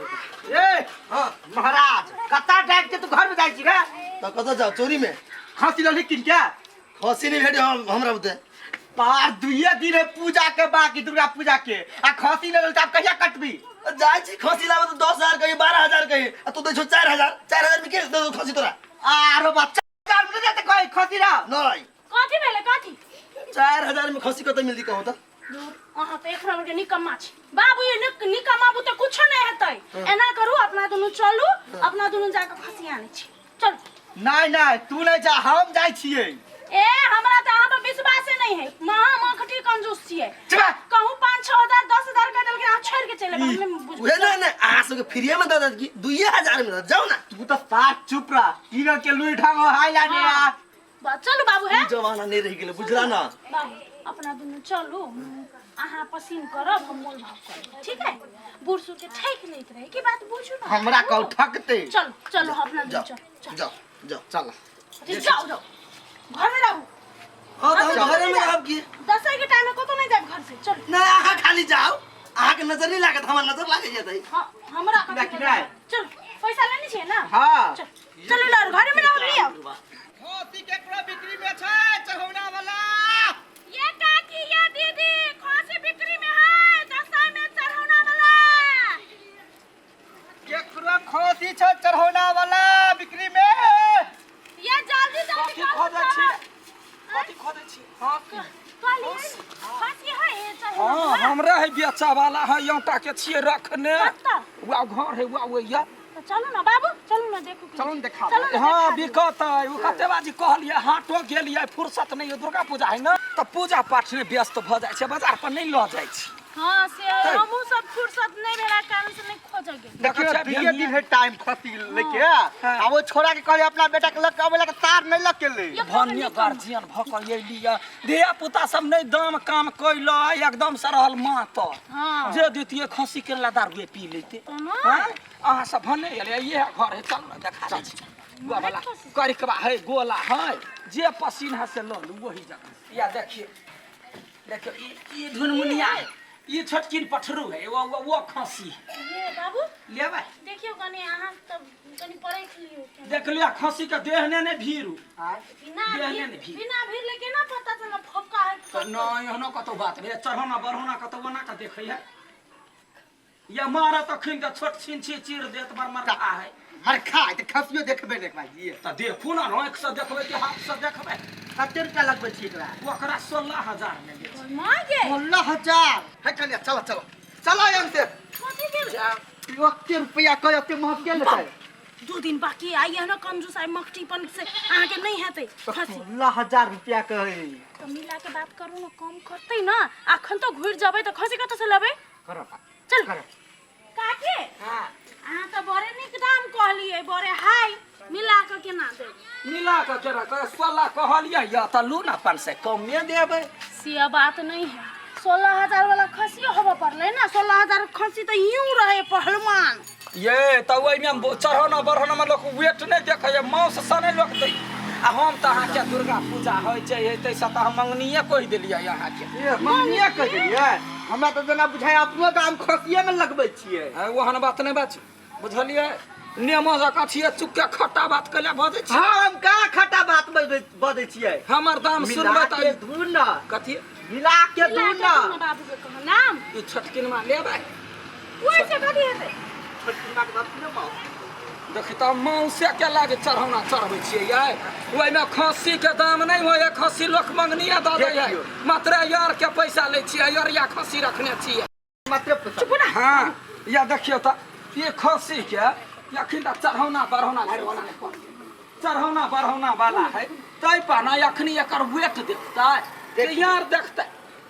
ए हां महाराज कता टाइप के तू घर में जाई छी रे तो कत जाओ चोरी में खांसी लली किन क्या खसी नहीं भेट हमरा बते पार दुइये दिन है पूजा के बाकी दुर्गा पूजा के आ खांसी लल त कहिया कटबी जाय छी खसी लाबे तो 10000 कही 12000 कही आ तू दे छो 4000 में के दे दो खसी तोरा आरो बच्चा 4 मिनट देते कहि खांसी रा नहीं कथि भेले कथि 4000 में खसी कत मिलदी कहू त अहाँ त एक नंबर के निकम्मा छी बाबू ये निकम्मा त कुछ नहीं हेतै एना करू अपना दुनु चलू अपना दुनु जाके खसी आनै छी चल नहीं नहीं तू नहीं जा हम जाई छिए ए हमरा त अहाँ पर विश्वास नहीं है मां खटी कंजूस छिए कहूं 5-6 हजार 10 हजार का दल के आप छोड़ के चले हम बुझ उहे नहीं आ सके फ्री में दादा की 2000 में जाओ ना तू तो साथ चुप रह तीनों के लुई ढंग हाई लाने यार चलो बाबू है जमाना नहीं रह गेले बुझला ना बाबू अपना दुनु चलू अहाँ पसीन करब हम मोल भाव करब ठीक है बुढ़सु के ठेक नहीं रहे की बात बुझू ना हमरा को ठकते चल चलो अपना दुनु चल जाओ जाओ चल जाओ जाओ घर में रहू हां तो घर में रहब की 10 के टाइम में को नहीं जाब घर से चल ना आहा खाली जाओ आहा के नजर नहीं लागत हमर नजर लागे जतई हां हमरा चल पैसा लेनी छे ना हां चलो ना घर में रहो लिया खोसी केकरो बिक्री में छै चढ़ौना वाला ये काकी ये दीदी खोसी बिक्री में है दसाई में चढ़ौना वाला केकरो खोसी छै चढ़ौना वाला बिक्री में ये जल्दी जल्दी खोदै छी कथि खोदै छी हां खोसी है चढ़ौना हां हमरा है बेचा वाला है यौटा के छिए रखने वा घर है वा या चलो ना बाबू चलो ना देखो चलो देखा हां बिकत है वो कतेबाजी कहलिए हाटो गेलिए फुर्सत नहीं है दुर्गा पूजा है ना तो पूजा पाठ में व्यस्त भ जाय छै बाजार पर नहीं ल जाय छी हां से हमहु सब फुर्सत नहीं भेला कारण से नहीं खोजगे देखियो दुइये दिन है टाइम खोसी लेके आ वो छोरा के कहले अपना बेटा के लग आवे लगे तार नहीं लग के ले भन्य गार्जियन भक ये लिया धिया पुता सब नहीं दाम काम कइल एकदम से रहल मां तो हां जे देतिए खसी के ला दारू पी लेते हां अहाँ सब भने ये घर है चल ना देखा छी वाला करिकबा है गोला है जे पसीन है से ल लू वही जगह या देखिए ये धुनमुनिया है ये छोटकिन पठरू है वो खसी ये बाबू लेबे देखियो कनी अहाँ तब कनी परख लियो देख लिया खसी के देहने ने भीरू बिना भीड़ लेके ना पता चला फक्का है तो नहीं हनो कतो बात रे चढ़ौना बरहोना कतो बना के देखै है या मारा तो खिन के छोट छिन छी चीर देत मर खा है हर खाए त खसियो देखबे देख भाई ये त देखू ना आंख से देखबे कि हाथ से देखबे कते रुपया लगबे छी एकरा ओकरा 16000 में दे मांगे 16000 है चलिए चलो चलो चलो यहां से कथि के ओते रुपया कते महंग के लेते 2 दिन बाकी आई है ना कंजूस आई मखटीपन से आगे नहीं हेते 16000 रुपया कहे तो मिला के बात करू ना कम करते ना अखन तो घुर जाबे तो खसी कत से लेबे करो चल करो काके हां आ तो बड़े निक दाम कहलिए बड़े हाय मिला के केना दे मिला के केरा के 16 कहलिए या त लू ना 500 कम में देबे से बात नहीं है 16000 वाला खसी होबे पड़ले ना 16000 खसी तो यूं रहे पहलवान ये त ओइ में चढ़ौना बरहोना में लोग वेट नहीं देखे मांस सने लोग दे आ हम त अहाँ के दुर्गा पूजा होय छै तै से त हम मंगनिए कहि देलिए यहाँ के ये मंगनिए कहि देलिए हमरा त जना बुझाय अपनो दाम खसिए में लगबै छियै ओहन बात नहीं बात बुझलिए नेमो जका छिए चुक्के खट्टा बात कले बजै छी हां हम का खट्टा बात बजै छियै हमर दाम सुनबे त धुन ना कथि मिला के धुन ना बाबू के कह नाम ई छोटकिन में लेबै ओइ से कथि हेतै छोटकिन के बात सुनो मां देखि त मौसे के लागे चढ़ौना चढ़बै छियै ये ओइ में खस्सी के दाम नहीं होय खस्सी लोक मंगनिया द दै है मात्र यार के पैसा ले छियै यार या खस्सी रखने छियै मात्र चुप ना हां या देखियो त ये खस्सी के यखिन त चढ़ौना बरहोना घरवाला ने कर चढ़ौना बरहोना वाला है तै पाना यखनी एकर वेट देखतै ते यार देखतै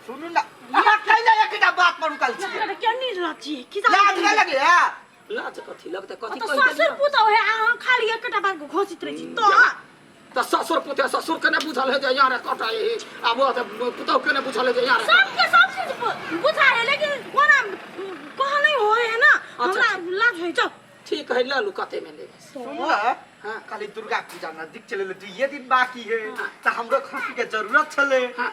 सुनू ना हमरा कहले एकटा बात पर रुकल छियै के नहीं रहती की लाज नहीं लगे लाज कथि लगतै कथि तो कहि ससुर पुतो है आ खाली एकटा बात को घोषित रही तो त ससुर पुते ससुर के ने बुझल है जे यार कटा अब पुतो के ने बुझल है जे यार सबके सब चीज बुझा है लेकिन कोना कह नहीं हो है ना हमरा लाज होई जाओ ठीक है ले लू कते में लेबे सुन हां काली दुर्गा पूजा नजदीक चले ले 2 दिन बाकी है त हमरो खसी के जरूरत छले हां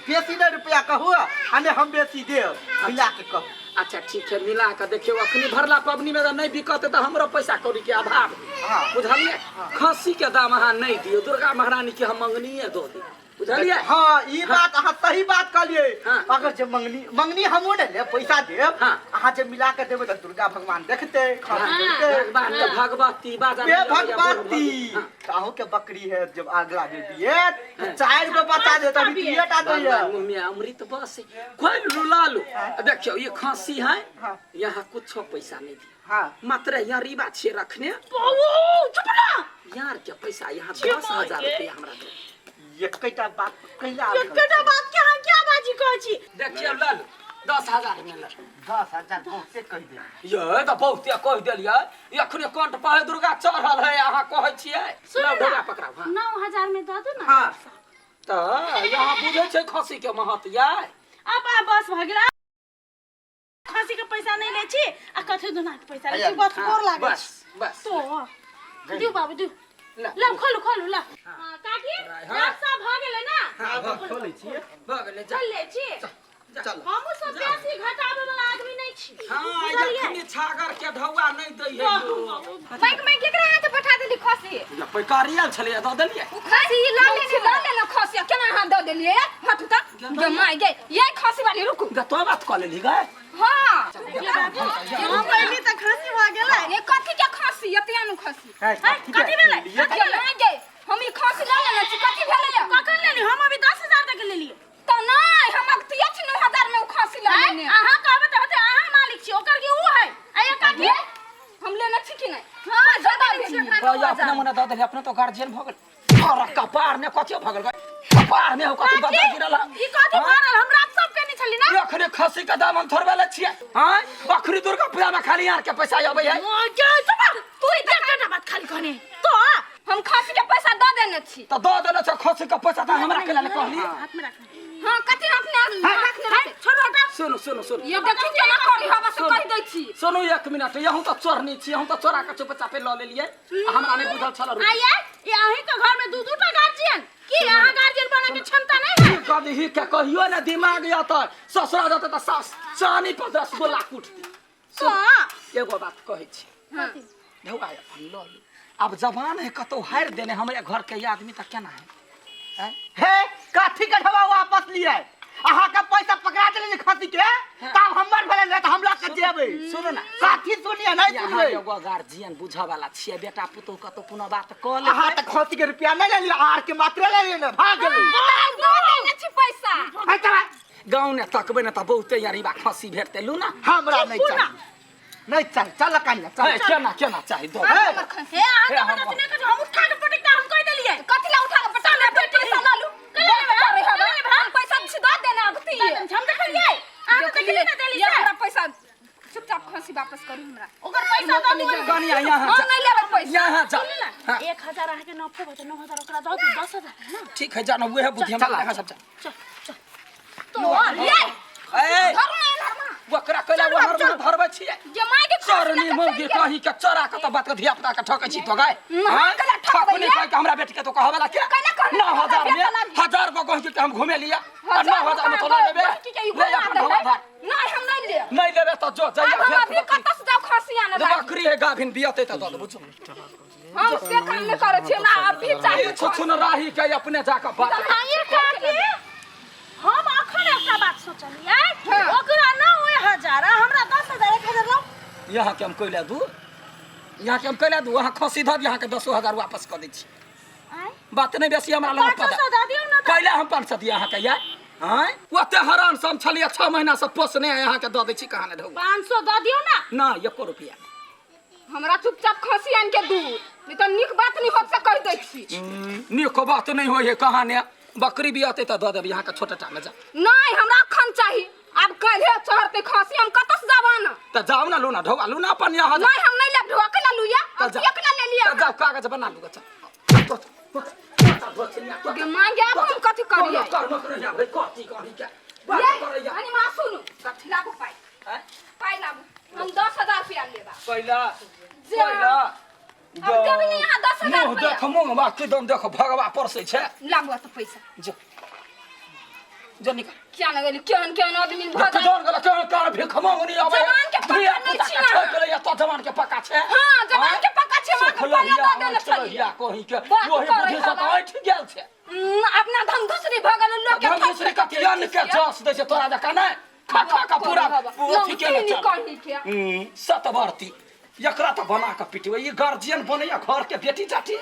बेसी ना रुपया कहू आने हम बेसी देब मिला के कहू अच्छा ठीक है मिला के देखियो अखनी भरला पबनी में नहीं बिकते तो हमरो पैसा कौड़ी के अभाव हां बुझलिए खसी के दाम अहाँ नहीं दियो दुर्गा महारानी के हम मंगनीए दो दी बुझलिए हां ई बात अहाँ सही बात कहलिए हाँ। अगर जे मंगनी हमो ने ले पैसा देब हाँ। अहाँ जे मिला के देबे त दुर्गा भगवान देखते खसी देखते भगवान के भगवती बाजा बे भगवती काहो के बकरी है जब अगला में दिए तो 4 गो बता दे तभी दिएटा दे मुंह में अमृत बस खोल लू लालू देखियो ये खांसी है हाँ। यहाँ कुछ पैसा नहीं दी हां मात्र यहाँ रिबा छे रखने चुप ना यार के पैसा यहाँ 10,000 रुपया हमरा दे एकटा बात कहला एकटा बात के हम क्या बाजी कहै छी देखियो लालू 10,000 में ले 10,000 बहुते कह दे ये तो बहुते कह देलिए एखने कंठ पर दुर्गा चढ़ल है अहाँ कहै छियै लो ढोगा पकड़ाओ हां 9,000 में दे दो ना हां तो यहाँ बुझे छै खसी के महत ये अब बस भ गेला खसी के पैसा नहीं ले छी आ कथे दुना के पैसा ले छी बस कोर लागे बस बस तो दिउ बाबू दिउ ला खोलू ला हां काकी रात सब भ गेलै ना हां खोलै छी भ गेलै चल ले छी चल हम सब बेसी घटाबे वाला आदमी नहीं छी हां एखनी छागर के ढौआ नहीं दै है बैंक में केकरा हाथ पठा देली खसी या पैकारियल छले द देलिए खसी ला ले खसी केना हम द देलिए हट त गे माय गे ये खसी वाली रुकू तो बात क लेली गए हां हम कहली त खसी भ गेलै ये कथि के खसी एतिया नु खसी कथि भेलै कथि माय गे हम ई खसी ला लेना छी कथि भेलै कखन लेली हम अभी 10,000 तक लेलिए तो नहीं हम अक्तिया छी 9,000 में उ खसी ला लेने अहाँ कहबे त होते अहाँ मालिक छी ओकर की ऊ है आया काकी हम लेना छी कि नहीं हां ज्यादा भाई अपना मने द देली अपना तो गार्जियन भ गेल और कपार ने कथि भ गेल कपार ने कथि बता गिरल ई कथि भरल हमरा सब के नहीं छली ना एखने खसी के दाम हम थोड़बे ले छियै हां बकरी दुर्गा पूजा में खाली यार के पैसा आबै है तू ई देख बात खाली कहने तो हम खसी के पैसा द देने छी तो दो देने छ खसी के पैसा त हमरा के ले कहली हाथ में रख हां कथि अपने रखने रखे छोड़ हटा सुनो ये देखि केना करी हवा से कह दै छी सुनो 1 मिनट यहूं तो चोरनी छी हम तो चोरा के चुपचाप पे ल लेलिए हमरा ने बुझल छल आया ये अहीं के घर में दू टा गार्जियन की यहाँ गार्जियन बने के क्षमता नहीं है कभी ही के कहियो ना दिमाग या त ससुरा जते त सास चानी पर 10 गोला कुटती तो एगो बात कहै छी ढौआ अपन ल ली अब जवान है कतो हार देने हमरे घर के आदमी त केना है हे काठी के ढवा वापस लिए अहाँ का पैसा पकड़ा देले खसी के तब हमर भेले त हमरा के देबे सुनो ना काठी सुनिए नहीं सुनबे एगो गार्जियन बुझा वाला छिए बेटा पुतौ कतो पुनः बात क ले अहाँ त खसी के रुपया नहीं लेली आर के मात्र ले लेने भाग गेली देने छी पैसा हटा गांव ने तकबे न त बहुते यारी बा खसी भेटते लू ना हमरा नहीं चाहिए नहीं चाहिए चल कन्या चल केना चाहिए दो हे आहा तो बता के हम उठा के पटक हम कह देलिए कथि ला उठा के पटा ले पैसा ला लू हम पैसा छी द देना अगती हम देखलिए आहा तो देखलिए ना देली हमरा पैसा चुपचाप खसी वापस करू हमरा ओकर पैसा द कन्या यहाँ हम नहीं लेबे पैसा यहाँ जा 1,000 आहा के नफे बचे 9,000 ओकरा दो 10,000 है ना ठीक है जानो वो है बुद्धि हम लगा सब चल तो ये ए घर में धर्मा वकरा कला वो हर धरबे छिए जमाई के चोरनी मौगी कही के चोरा के तो बात के धिया पुता के ठकै छी तो गाय हां कला ठकै ठकने कह के हमरा बेटी के तो कहबे ला के 9,000 में 1,000 को कहि के हम घूमे लिया 9,000 में तो ले लेबे ले अपन ढोला नहीं हम नहीं ले नहीं लेबे तो जो जाइए हम अभी कत से जाओ खसी आने बकरी है गाभिन बियते तो दो बुझो हम से काम नहीं करे छी ना अभी चाहिए छुन राही के अपने जाके बात ये काकी हम अखन एकटा बात सोचलिए ओकरा ना होय 1,000 हमरा 10,000 1,000 लो यहाँ के हम कोइला दू यहाँ के हम कोइला दू वहाँ खसी धर यहाँ के 10,000 वापस कर दै छी बात नहीं बेसी हमरा लग पता 500 दे दियौ ना कैला हम 500 दिया यहाँ के यार हां ओते हरान सम छलिए 6 महीना से पोसने यहाँ के दे दै छी कहां ने ढौ 500 दे दियौ ना 1 रुपया हमरा चुपचाप खसी आन के दू नहीं तो निक बात नहीं होत से कह दै छी निक बात नहीं होय है कहां ने बकरी भी आते त दे देब यहाँ के छोटा में जा नहीं हमरा अखन चाहिए अब कल चढ़ते खसी हम कत से जाबा ना त जाओ ना लो ना ढौआ लो ना अपन यहाँ नहीं हम नहीं लेब ढोआ कला लुया अब एकला ले लिया त जाओ कागज बना लूगा चल के मांगे अपन कथि करिए कर मत रहिया भाई कथि कहि के बात ये करैया अनि मा सुनु कथि लाबो पाई पाई लाबो हम 10,000 रुपया लेबा पहिला जा। पहिला अब देबी नहीं यहाँ 10,000 मुँह रुपया। देख मुँह मा किदम देख भगवा परसै छै लागो तो पैसा जो जो निकल क्या न गेली केहन आदमी भगल किदन गला केहन भिख मंगनी आबै जवान के पक्का धिया नहीं पुता छी के ना। ठोक ले तो जवान के पक्का छै हाँ जवान के पक्का छे मां के पहिला दे देले छली या कहि के बात ओही करै बुद्धि से हवा। तो उठ गेल छै अपना धन दूसरी भगल लोग के हम दूसरी के यान के जस दै छै तोरा जका नै खा खा का पूरा अथी के नहीं चल कहि के सतवर्ती एकरा तो बना के पिटबै ई गार्जियन बनैया घर के बेटी जाती